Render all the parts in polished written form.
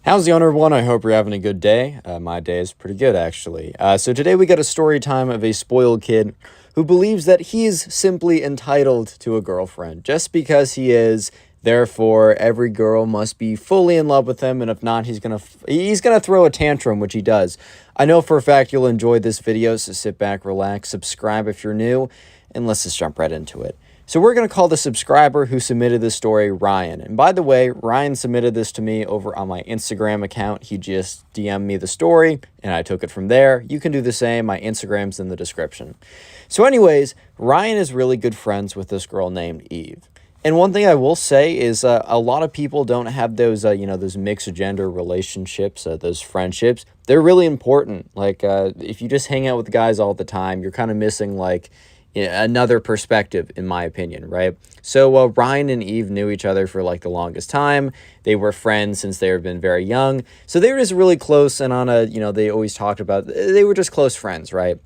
How's the owner one? I hope you're having a good day. My day is pretty good, actually. So today we got a story time of a spoiled kid who believes that he's simply entitled to a girlfriend just because he is. Therefore, every girl must be fully in love with him, and if not, he's gonna throw a tantrum, which he does. I know for a fact you'll enjoy this video, so sit back, relax, subscribe if you're new, and let's just jump right into it. So we're going to call the subscriber who submitted this story Ryan. And by the way, Ryan submitted this to me over on my Instagram account. He just DM'd me the story, and I took it from there. You can do the same. My Instagram's in the description. So anyways, Ryan is really good friends with this girl named Eve. And one thing I will say is a lot of people don't have those, those mixed gender relationships, those friendships. They're really important. Like, if you just hang out with guys all the time, you're kind of missing, like, another perspective, in my opinion, right? So Ryan and Eve knew each other for like the longest time. They were friends since they had been very young. So they were just really close, and on a, they always talked about, they were just close friends, right?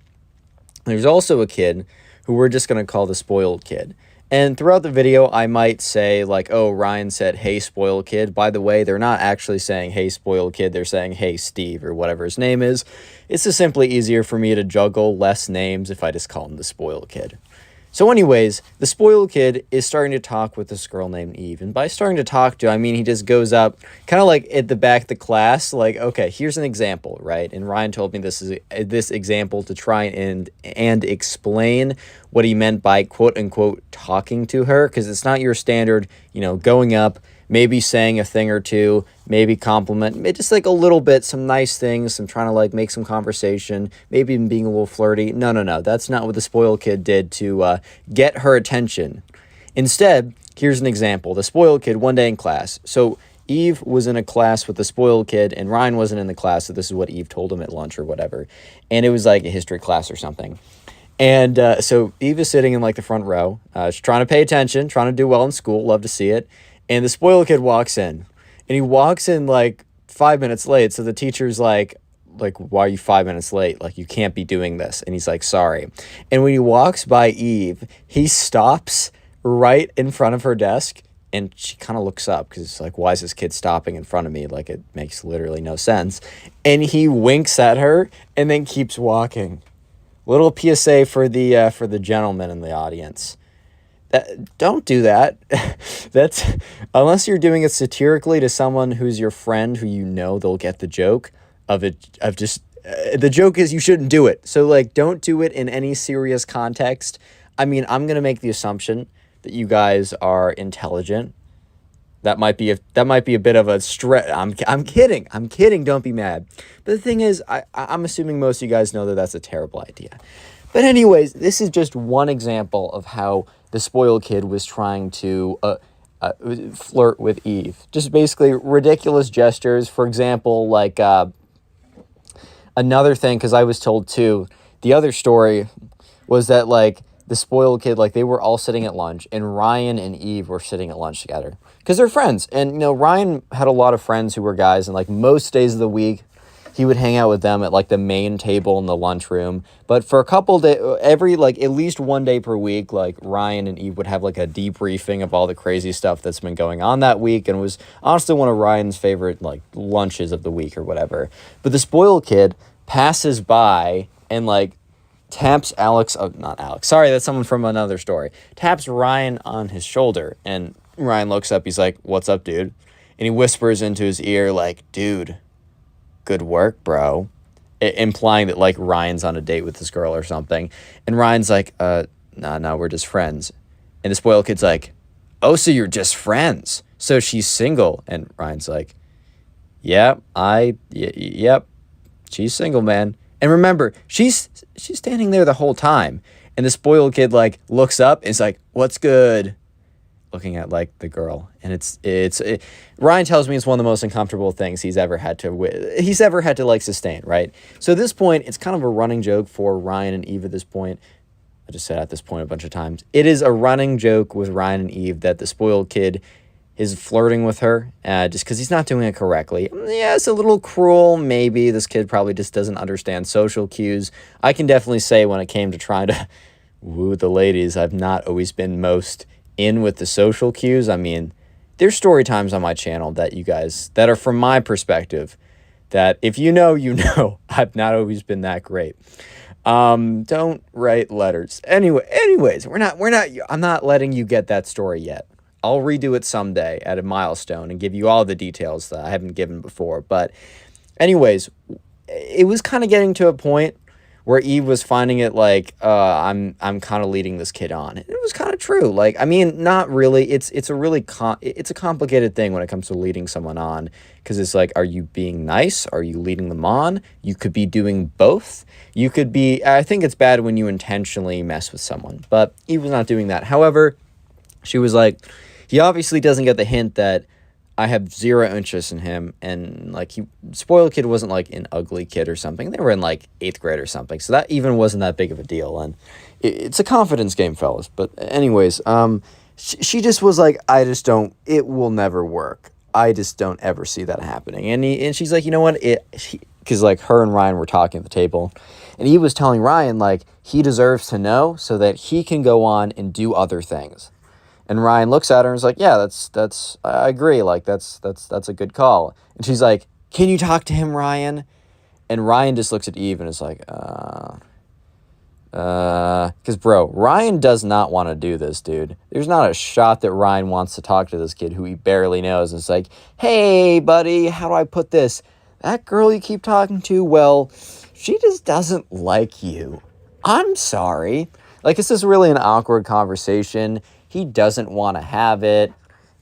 There's also a kid who we're just going to call the spoiled kid. And throughout the video, I might say, like, oh, Ryan said, hey, spoiled kid. By the way, they're not actually saying, hey, spoiled kid. They're saying, hey, Steve, or whatever his name is. It's just simply easier for me to juggle less names if I just call him the spoiled kid. So anyways, the spoiled kid is starting to talk with this girl named Eve. And by starting to talk to, I mean he just goes up kind of like at the back of the class, like, okay, here's an example, right? And Ryan told me this example to try and explain what he meant by quote unquote talking to her, because it's not your standard, going up, maybe saying a thing or two, maybe compliment, just like a little bit, some nice things, some trying to like make some conversation, maybe even being a little flirty. No. That's not what the spoiled kid did to get her attention. Instead, here's an example. The spoiled kid one day in class. So Eve was in a class with the spoiled kid, and Ryan wasn't in the class, so this is what Eve told him at lunch or whatever. And it was like a history class or something. And so Eve is sitting in like the front row. She's trying to pay attention, trying to do well in school, love to see it. And the spoiled kid walks in, and he walks in like 5 minutes late. So the teacher's like, why are you 5 minutes late? Like, you can't be doing this. And he's like, sorry. And when he walks by Eve, he stops right in front of her desk, and she kind of looks up because it's like, why is this kid stopping in front of me? Like, it makes literally no sense. And he winks at her and then keeps walking. Little PSA for the gentleman in the audience. Don't do that. That's unless you're doing it satirically to someone who's your friend who they'll get the joke of it, of just the joke is you shouldn't do it. So like, don't do it in any serious context. I mean, I'm going to make the assumption that you guys are intelligent. That might be a bit of a stretch. I'm kidding. Don't be mad. But the thing is, I'm assuming most of you guys know that that's a terrible idea. But anyways, this is just one example of how the spoiled kid was trying to flirt with Eve. Just basically ridiculous gestures. For example, like another thing, because I was told too, the other story was that like the spoiled kid, like they were all sitting at lunch, and Ryan and Eve were sitting at lunch together because they're friends. And Ryan had a lot of friends who were guys, and like most days of the week, he would hang out with them at like the main table in the lunchroom. But for a couple days, at least one day per week, like Ryan and Eve would have like a debriefing of all the crazy stuff that's been going on that week. And it was honestly one of Ryan's favorite like lunches of the week or whatever. But the spoiled kid passes by and like taps not Alex. Sorry, that's someone from another story. Taps Ryan on his shoulder. And Ryan looks up. He's like, what's up, dude? And he whispers into his ear like, dude, good work, bro, implying that like Ryan's on a date with this girl or something. And Ryan's like, no, we're just friends. And the spoiled kid's like, oh, so you're just friends, so she's single? And Ryan's like, yep, she's single, man. And remember, she's standing there the whole time. And the spoiled kid like looks up and is like, what's good, looking at like the girl. And Ryan tells me it's one of the most uncomfortable things he's ever had to like sustain, right? So at this point, it's kind of a running joke for Ryan and Eve at this point. I just said at this point a bunch of times. It is a running joke with Ryan and Eve that the spoiled kid is flirting with her just because he's not doing it correctly. Yeah, it's a little cruel, maybe. This kid probably just doesn't understand social cues. I can definitely say when it came to trying to woo the ladies, I've not always been most in with the social cues. I mean, there's story times on my channel that you guys, that are from my perspective, that if you know, you know, I've not always been that great. Don't write letters. Anyways, I'm not letting you get that story yet. I'll redo it someday at a milestone and give you all the details that I haven't given before. But anyways, it was kind of getting to a point where Eve was finding it like, I'm kind of leading this kid on. It was kind of true. Like, I mean, not really. It's a complicated thing when it comes to leading someone on, because it's like, are you being nice? Are you leading them on? You could be doing both. You could be, I think it's bad when you intentionally mess with someone, but Eve was not doing that. However, she was like, he obviously doesn't get the hint that I have zero interest in him, and like, spoiled kid wasn't like an ugly kid or something. They were in like 8th grade or something, so that even wasn't that big of a deal. And it's a confidence game, fellas. But anyways, she just was like, it will never work. I just don't ever see that happening. And she's like, you know what? Because like her and Ryan were talking at the table, and he was telling Ryan like he deserves to know so that he can go on and do other things. And Ryan looks at her and is like, yeah, that's I agree. Like, that's a good call. And she's like, can you talk to him, Ryan? And Ryan just looks at Eve and is like, because bro, Ryan does not want to do this, dude. There's not a shot that Ryan wants to talk to this kid who he barely knows. And it's like, hey, buddy, how do I put this? That girl you keep talking to, well, she just doesn't like you. I'm sorry. Like, this is really an awkward conversation. He doesn't want to have it.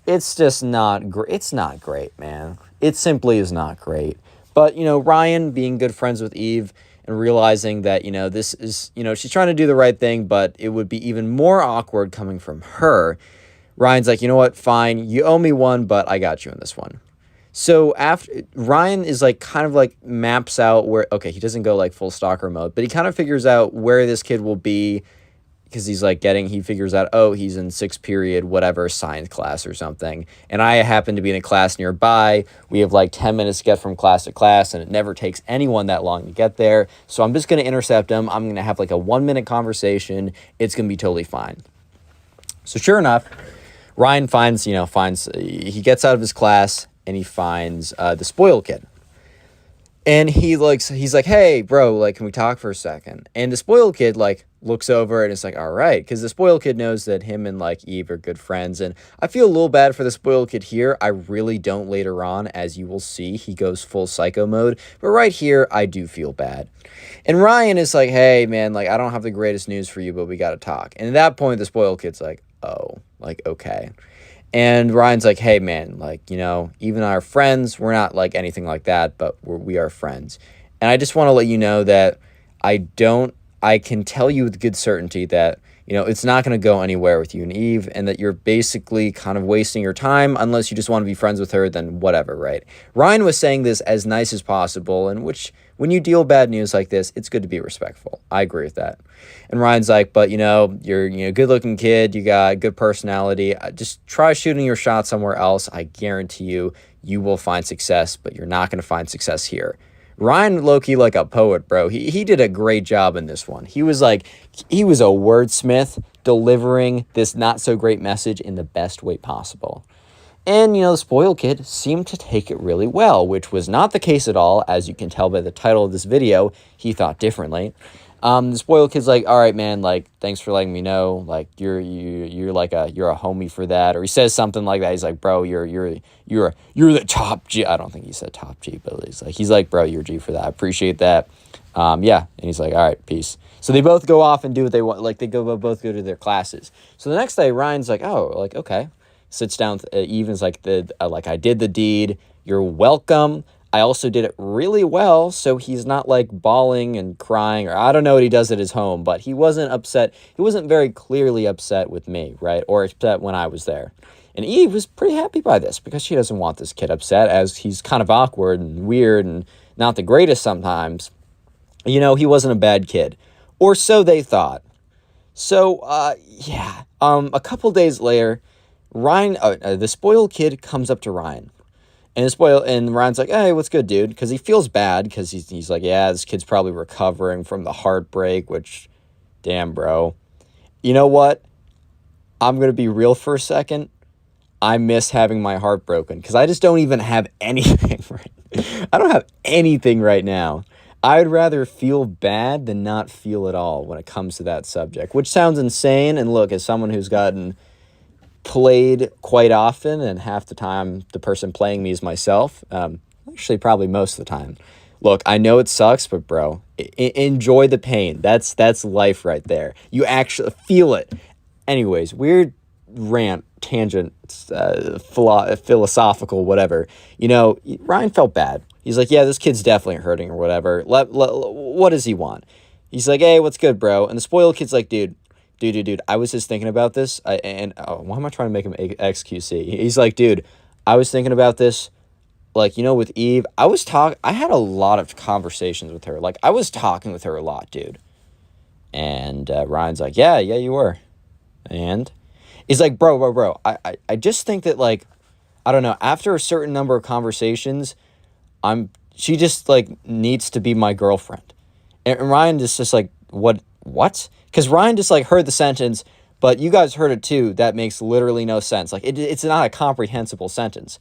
It's just not great. It's not great, man. It simply is not great. But, you know, Ryan being good friends with Eve and realizing that, you know, this is, you know, she's trying to do the right thing, but it would be even more awkward coming from her. Ryan's like, you know what? Fine. You owe me one, but I got you in this one. So after Ryan is like kind of like maps out where, okay, he doesn't go like full stalker mode, but he kind of figures out where this kid will be, because he's like he figures out, oh, he's in 6th period, whatever, science class or something. And I happen to be in a class nearby. We have like 10 minutes to get from class to class, and it never takes anyone that long to get there. So I'm just going to intercept him. I'm going to have like a 1-minute conversation. It's going to be totally fine. So sure enough, Ryan he gets out of his class and he finds the spoiled kid. And he's like, hey, bro, like, can we talk for a second? And the spoiled kid, like, looks over and it's like, all right. Because the spoiled kid knows that him and, like, Eve are good friends. And I feel a little bad for the spoiled kid here. I really don't later on. As you will see, he goes full psycho mode. But right here, I do feel bad. And Ryan is like, hey, man, like, I don't have the greatest news for you, but we got to talk. And at that point, the spoiled kid's like, oh, like, okay. And Ryan's like, hey, man, like, you know, even our friends, we're not like anything like that, but we are friends. And I just want to let you know that I can tell you with good certainty that, you know, it's not going to go anywhere with you and Eve, and that you're basically kind of wasting your time. Unless you just want to be friends with her, then whatever, right? Ryan was saying this as nice as possible, and which, when you deal bad news like this, it's good to be respectful. I agree with that. And Ryan's like, but, you know, you're a good-looking kid. You got a good personality. Just try shooting your shot somewhere else. I guarantee you will find success, but you're not going to find success here. Ryan low-key like a poet, bro. He did a great job in this one. He was a wordsmith delivering this not-so-great message in the best way possible. And, you know, the spoiled kid seemed to take it really well, which was not the case at all. As you can tell by the title of this video, he thought differently. The spoiled kid's like, all right, man, like, thanks for letting me know. Like, you're a homie for that. Or he says something like that. He's like, bro, you're the top G. I don't think he said top G, but he's like, bro, you're G for that. I appreciate that. Yeah. And he's like, all right, peace. So they both go off and do what they want. Like, both go to their classes. So the next day, Ryan's like, oh, like, okay. Sits down with Eve and is like, I did the deed. You're welcome. I also did it really well, so he's not like bawling and crying, or I don't know what he does at his home, but he wasn't upset. He wasn't very clearly upset with me, right? Or upset when I was there. And Eve was pretty happy by this because she doesn't want this kid upset, as he's kind of awkward and weird and not the greatest sometimes. You know, he wasn't a bad kid. Or so they thought. So, yeah. A couple days later, Ryan, the spoiled kid comes up to Ryan. And Ryan's like, hey, what's good, dude? Because he feels bad because he's like, yeah, this kid's probably recovering from the heartbreak, which, damn, bro. You know what? I'm going to be real for a second. I miss having my heart broken because I just don't even have anything I don't have anything right now. I'd rather feel bad than not feel at all when it comes to that subject, which sounds insane. And look, as someone who's gotten played quite often, and half the time the person playing me is myself, actually probably most of the time. Look, I know it sucks, but bro, enjoy the pain. That's life right there. You actually feel it. Anyways, weird rant, tangent, philosophical, whatever. You know, Ryan felt bad. He's like, yeah, this kid's definitely hurting or whatever. What does he want? He's like, hey, what's good, bro? And the spoiled kid's like, dude, I was just thinking about this. Why am I trying to make him XQC? He's like, dude, I was thinking about this. Like, you know, with Eve, I had a lot of conversations with her. Like, I was talking with her a lot, dude. And Ryan's like, yeah, you were. And he's like, bro, I just think that, like, I don't know, after a certain number of conversations, she just, like, needs to be my girlfriend. And Ryan just like, what? Because Ryan just, like, heard the sentence, but you guys heard it too. That makes literally no sense. Like, it's not a comprehensible sentence.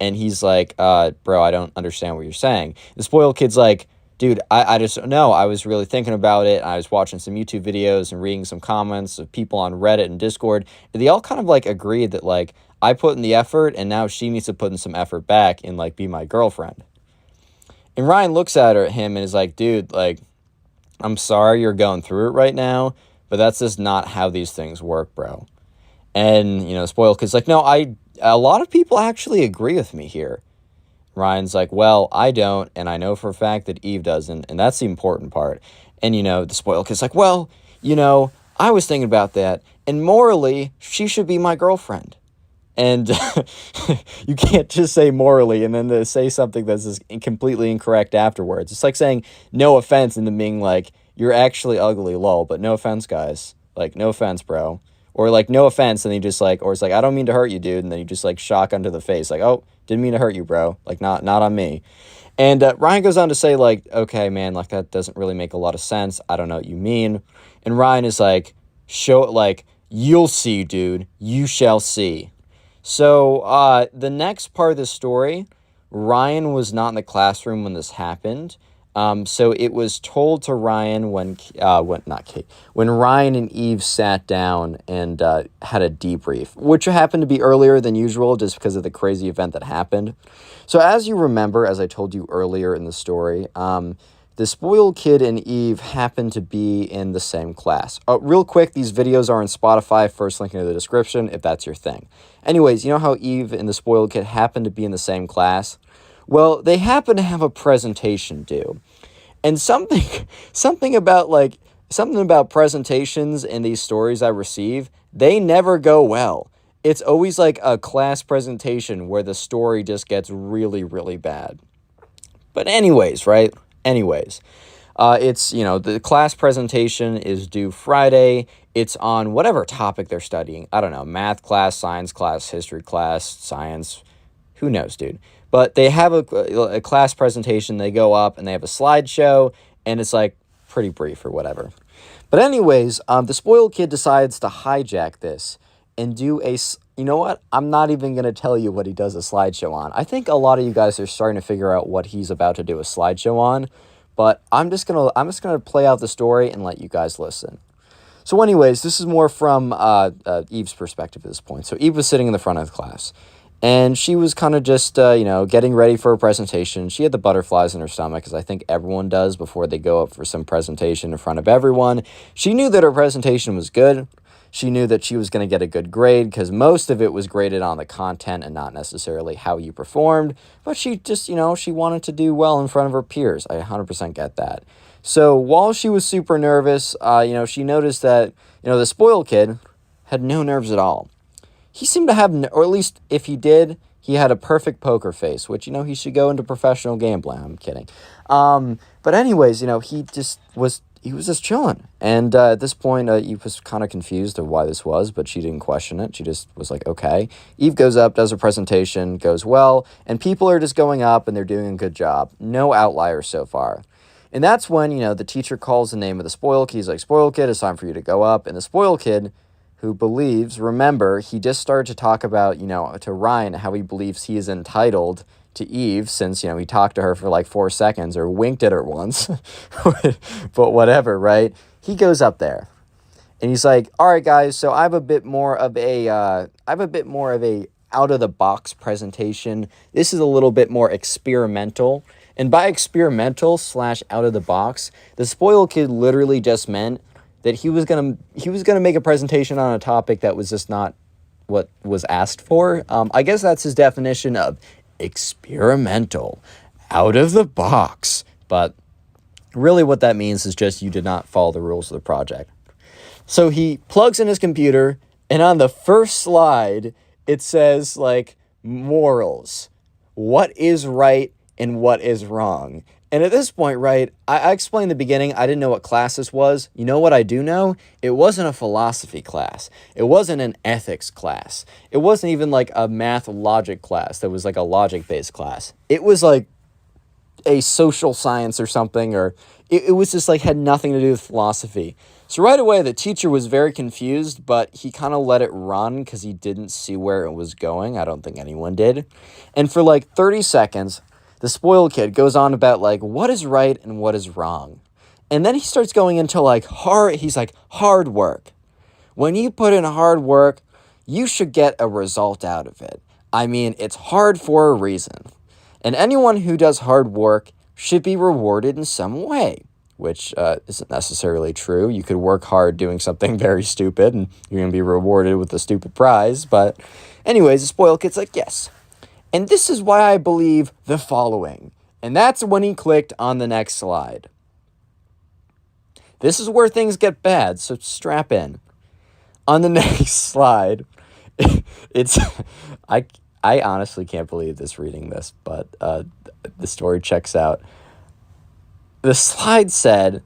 And he's like, bro, I don't understand what you're saying. The spoiled kid's like, dude, I just don't know. I was really thinking about it. I was watching some YouTube videos and reading some comments of people on Reddit and Discord. And they all kind of, like, agreed that, like, I put in the effort and now she needs to put in some effort back and, like, be my girlfriend. And Ryan looks at him and is like, dude, like, I'm sorry you're going through it right now, but that's just not how these things work, bro. And, you know, spoiled kid's like, no, a lot of people actually agree with me here. Ryan's like, well, I don't, and I know for a fact that Eve doesn't, and that's the important part. And, you know, the spoiled kid's like, well, you know, I was thinking about that, and morally, she should be my girlfriend. And you can't just say morally and then say something that's just completely incorrect afterwards. It's like saying no offense and then being like, you're actually ugly, lol, but no offense, guys. Like, no offense, bro. Or, like, no offense, and you just, like, or it's like, I don't mean to hurt you, dude, and then you just, like, shock under the face, like, oh, didn't mean to hurt you, bro, like, not on me. And Ryan goes on to say, like, okay, man, like, that doesn't really make a lot of sense, I don't know what you mean. And Ryan is like, you'll see, dude, you shall see. So, the next part of the story, Ryan was not in the classroom when this happened. So it was told to Ryan when Ryan and Eve sat down and had a debrief, which happened to be earlier than usual just because of the crazy event that happened. So as you remember, as I told you earlier in the story, the spoiled kid and Eve happened to be in the same class. Real quick, these videos are on Spotify, first link in the description if that's your thing. Anyways, you know how Eve and the spoiled kid happened to be in the same class? Well, they happen to have a presentation due. And something about presentations in these stories I receive, they never go well. It's always like a class presentation where the story just gets really, really bad. But anyways, right? It's, you know, the class presentation is due Friday. It's on whatever topic they're studying. I don't know, math class, science class, history class, science, who knows, dude. But they have a class presentation, they go up, and they have a slideshow, and it's, like, pretty brief or whatever. But anyways, the spoiled kid decides to hijack this and do you know what? I'm not even going to tell you what he does a slideshow on. I think a lot of you guys are starting to figure out what he's about to do a slideshow on, but I'm just gonna play out the story and let you guys listen. So anyways, this is more from Eve's perspective at this point. So Eve was sitting in the front of the class. And she was kind of just, you know, getting ready for a presentation. She had the butterflies in her stomach, as I think everyone does before they go up for some presentation in front of everyone. She knew that her presentation was good. She knew that she was going to get a good grade because most of it was graded on the content and not necessarily how you performed. But she just, you know, she wanted to do well in front of her peers. I 100% get that. So while she was super nervous, you know, she noticed that, you know, the spoiled kid had no nerves at all. He seemed to have, or at least if he did, he had a perfect poker face, which, you know, he should go into professional gambling. I'm kidding. But anyways, you know, he was just chilling. And at this point, Eve was kind of confused of why this was, but she didn't question it. She just was like, okay. Eve goes up, does her presentation, goes well, and people are just going up and they're doing a good job. No outliers so far. And that's when, you know, the teacher calls the name of the spoiled kid. He's like, spoiled kid, it's time for you to go up. And the spoiled kid who believes, remember, he just started to talk about, to Ryan, how he believes he is entitled to Eve since, he talked to her for like 4 seconds or winked at her once, but whatever, right? He goes up there and he's like, all right, guys, so I have a bit more of a out of the box presentation. This is a little bit more experimental. And by experimental / out of the box, the spoiled kid literally just meant that he was gonna make a presentation on a topic that was just not what was asked for. I guess that's his definition of experimental, out of the box. But really what that means is just you did not follow the rules of the project. So he plugs in his computer, and on the first slide, it says, like, morals. What is right and what is wrong? And at this point, right, I explained in the beginning, I didn't know what class this was. You know what I do know? It wasn't a philosophy class. It wasn't an ethics class. It wasn't even like a math logic class that was like a logic-based class. It was like a social science or something, or it was just like had nothing to do with philosophy. So right away, the teacher was very confused, but he kind of let it run because he didn't see where it was going. I don't think anyone did. And for like 30 seconds, the spoiled kid goes on about like what is right and what is wrong. And then he starts going into like hard work. When you put in hard work, you should get a result out of it. I mean, it's hard for a reason. And anyone who does hard work should be rewarded in some way, which isn't necessarily true. You could work hard doing something very stupid and you're going to be rewarded with a stupid prize. But anyways, the spoiled kid's like, yes. And this is why I believe the following. And that's when he clicked on the next slide. This is where things get bad, so strap in. On the next slide, it's... I honestly can't believe this reading this, but the story checks out. The slide said,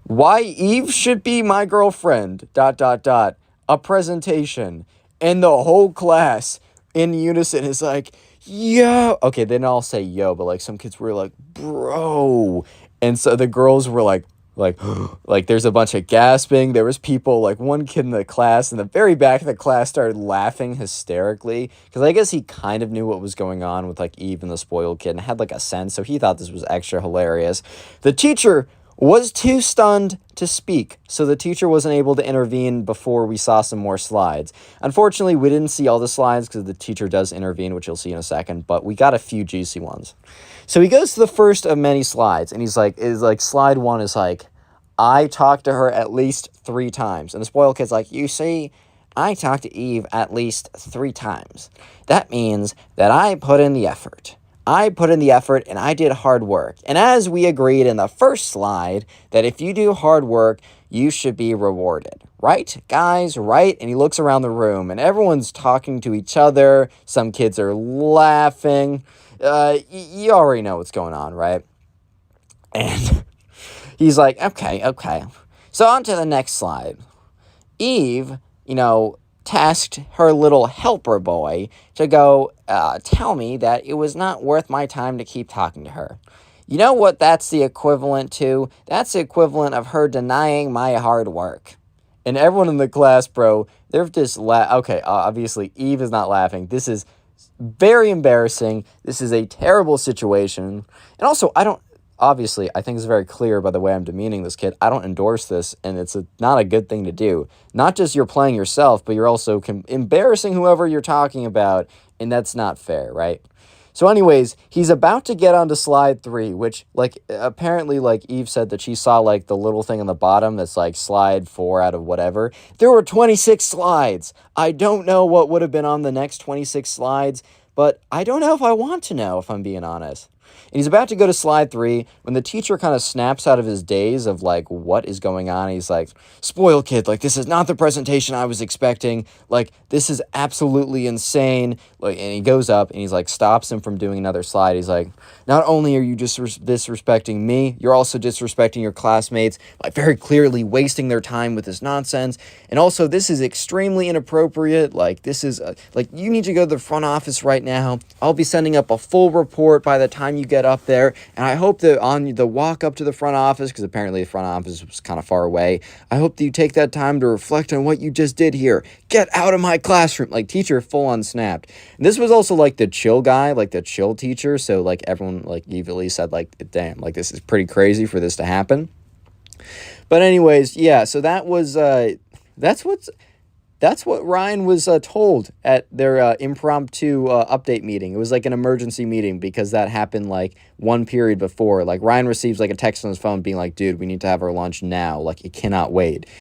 why Eve should be my girlfriend, ... a presentation. And the whole class in unison is like, yo. Okay, they didn't all say yo, but like some kids were like, bro. And so the girls were like there's a bunch of gasping. There was people, like one kid in the class in the very back of the class started laughing hysterically because I guess he kind of knew what was going on with like Eve and the spoiled kid and had like a sense, so he thought this was extra hilarious. The teacher was too stunned to speak, so the teacher wasn't able to intervene before we saw some more slides. Unfortunately, we didn't see all the slides because the teacher does intervene, which you'll see in a second, but we got a few juicy ones. So he goes to the first of many slides, and he's like, slide 1 is like, I talked to her at least 3 times. And the spoiled kid's like, you see, I talked to Eve at least 3 times. That means that I put in the effort. I put in the effort and I did hard work. And as we agreed in the first slide, that if you do hard work, you should be rewarded. Right, guys? Right? And he looks around the room and everyone's talking to each other. Some kids are laughing. You already know what's going on, right? And he's like, okay. So on to the next slide. Eve, tasked her little helper boy to go tell me that it was not worth my time to keep talking to her. You know what that's the equivalent to? That's the equivalent of her denying my hard work. And everyone in the class, bro, they're just okay, obviously Eve is not laughing. This is very embarrassing. This is a terrible situation. And also, obviously, I think it's very clear by the way I'm demeaning this kid. I don't endorse this, and it's not a good thing to do. Not just you're playing yourself, but you're also embarrassing whoever you're talking about, and that's not fair, right? So anyways, he's about to get onto slide 3, which, apparently, Eve said that she saw, the little thing on the bottom that's, slide 4 out of whatever. There were 26 slides. I don't know what would have been on the next 26 slides, but I don't know if I want to know, if I'm being honest. And he's about to go to slide 3 when the teacher kind of snaps out of his daze of, what is going on. He's like, spoiled kid, this is not the presentation I was expecting. This is absolutely insane. And he goes up and he's stops him from doing another slide. He's like, not only are you disrespecting me, you're also disrespecting your classmates by very clearly wasting their time with this nonsense. And also, this is extremely inappropriate. This is, you need to go to the front office right now. I'll be sending up a full report by the time time you get up there, and I hope that on the walk up to the front office, because apparently the front office was kind of far away, I hope that you take that time to reflect on what you just did here. Get out of my classroom. Like, teacher full on snapped. And this was also like the chill guy, like the chill teacher. So like everyone like immediately said like, damn, like this is pretty crazy for this to happen. But anyways, yeah, so that was that's what Ryan was told at their impromptu update meeting. It was like an emergency meeting because that happened like one period before. Like Ryan receives like a text on his phone being like, dude, we need to have our lunch now. Like, it cannot wait.